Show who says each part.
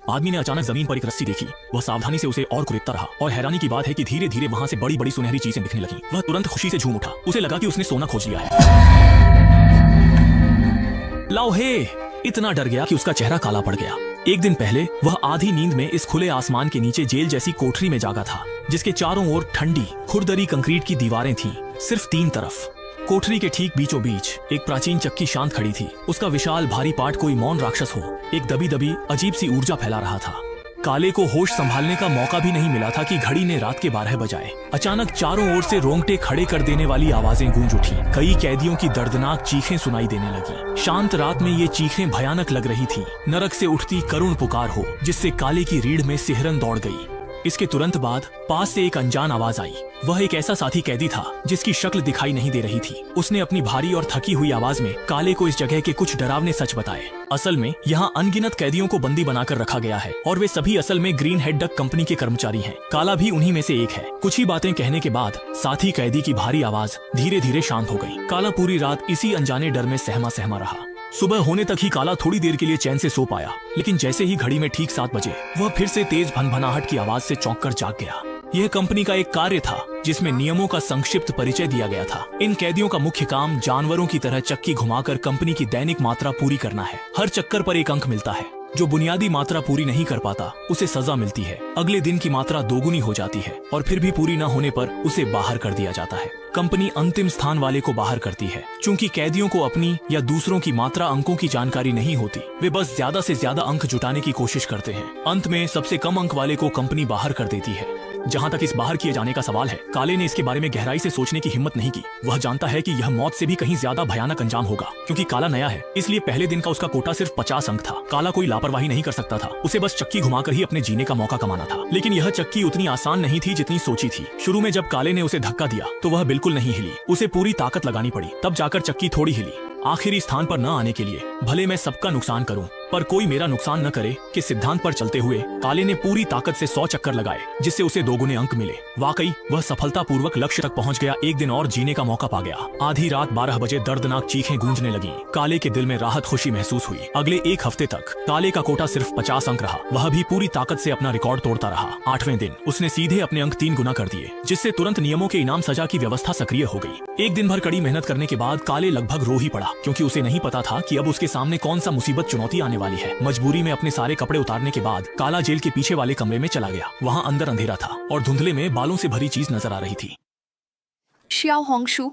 Speaker 1: आदमी ने अचानक जमीन पर एक रस्सी देखी। वह सावधानी से उसे और कुरेदता रहा और हैरानी की बात है कि धीरे धीरे वहां से बड़ी बड़ी सुनहरी चीजें दिखने लगी। वह तुरंत खुशी से झूम उठा। उसे लगा कि उसने सोना खोज लिया है। लाओहे इतना डर गया कि उसका चेहरा काला पड़ गया। एक दिन पहले वह आधी नींद में इस खुले आसमान के नीचे जेल जैसी कोठरी में जागा था, जिसके चारों ओर ठंडी खुरदरी कंक्रीट की दीवारें थीं, सिर्फ 3 तरफ। कोठरी के ठीक बीचों बीच एक प्राचीन चक्की शांत खड़ी थी। उसका विशाल भारी पाट कोई मौन राक्षस हो एक दबी दबी अजीब सी ऊर्जा फैला रहा था। काले को होश संभालने का मौका भी नहीं मिला था कि घड़ी ने रात के 12 बजाए। अचानक चारों ओर से रोंगटे खड़े कर देने वाली आवाजें गूंज उठी। कई कैदियों की दर्दनाक चीखें सुनाई देने लगी। शांत रात में ये चीखें भयानक लग रही थी, नरक से उठती करुण पुकार हो जिससे काले की रीढ़ में सिहरन दौड़ गई। इसके तुरंत बाद पास से एक अनजान आवाज आई। वह एक ऐसा साथी कैदी था जिसकी शक्ल दिखाई नहीं दे रही थी। उसने अपनी भारी और थकी हुई आवाज में काले को इस जगह के कुछ डरावने सच बताए। असल में यहाँ अनगिनत कैदियों को बंदी बनाकर रखा गया है और वे सभी असल में ग्रीन हेड डक कंपनी के कर्मचारी हैं। काला भी उन्हीं में से एक है। कुछ ही बातें कहने के बाद साथी कैदी की भारी आवाज धीरे धीरे शांत हो गई। काला पूरी रात इसी अनजाने डर में सहमा सहमा रहा। सुबह होने तक ही काला थोड़ी देर के लिए चैन से सो पाया, लेकिन जैसे ही घड़ी में ठीक 7 बजे वह फिर से तेज भनभनाहट की आवाज से चौंक कर जाग गया। यह कंपनी का एक कार्य था जिसमें नियमों का संक्षिप्त परिचय दिया गया था। इन कैदियों का मुख्य काम जानवरों की तरह चक्की घुमाकर कंपनी की दैनिक मात्रा पूरी करना है। हर चक्कर पर एक अंक मिलता है। जो बुनियादी मात्रा पूरी नहीं कर पाता उसे सजा मिलती है। अगले दिन की मात्रा दोगुनी हो जाती है और फिर भी पूरी न होने पर उसे बाहर कर दिया जाता है। कंपनी अंतिम स्थान वाले को बाहर करती है। चूंकि कैदियों को अपनी या दूसरों की मात्रा अंकों की जानकारी नहीं होती, वे बस ज्यादा से ज्यादा अंक जुटाने की कोशिश करते हैं। अंत में सबसे कम अंक वाले को कंपनी बाहर कर देती है। जहाँ तक इस बाहर किए जाने का सवाल है, काले ने इसके बारे में गहराई से सोचने की हिम्मत नहीं की। वह जानता है कि यह मौत से भी कहीं ज्यादा भयानक अंजाम होगा। क्योंकि काला नया है, इसलिए पहले दिन का उसका कोटा सिर्फ 50 अंक था। काला कोई लापरवाही नहीं कर सकता था। उसे बस चक्की घुमाकर ही अपने जीने का मौका कमाना था। लेकिन यह चक्की उतनी आसान नहीं थी जितनी सोची थी। शुरू में जब काले ने उसे धक्का दिया तो वह बिल्कुल नहीं हिली। उसे पूरी ताकत लगानी पड़ी, तब जाकर चक्की थोड़ी हिली। आखिरी स्थान पर न आने के लिए भले मैं सबका नुकसान करूं पर कोई मेरा नुकसान न करे के सिद्धांत पर चलते हुए काले ने पूरी ताकत से 100 चक्कर लगाए, जिससे उसे दोगुने अंक मिले। वाकई वह सफलतापूर्वक लक्ष्य तक पहुंच गया। एक दिन और जीने का मौका पा गया। आधी रात 12 बजे दर्दनाक चीखें गूंजने लगी। काले के दिल में राहत खुशी महसूस हुई। अगले 1 हफ्ते तक काले का कोटा सिर्फ 50 अंक रहा। वह भी पूरी ताकत से अपना रिकॉर्ड तोड़ता रहा। 8वें दिन उसने सीधे अपने अंक 3 गुना कर दिए, जिससे तुरंत नियमों के इनाम सजा की व्यवस्था सक्रिय हो गई। एक दिन भर कड़ी मेहनत करने के बाद काले लगभग रो ही पड़ा, क्योंकि उसे नहीं पता था कि अब उसके सामने कौन सा मुसीबत चुनौती आने वाली है। मजबूरी में अपने सारे कपड़े उतारने के बाद काला जेल के पीछे वाले कमरे में चला गया। वहाँ अंदर अंधेरा था और धुंधले में बालों से भरी चीज नजर आ रही थी।
Speaker 2: शियाओ होंगशु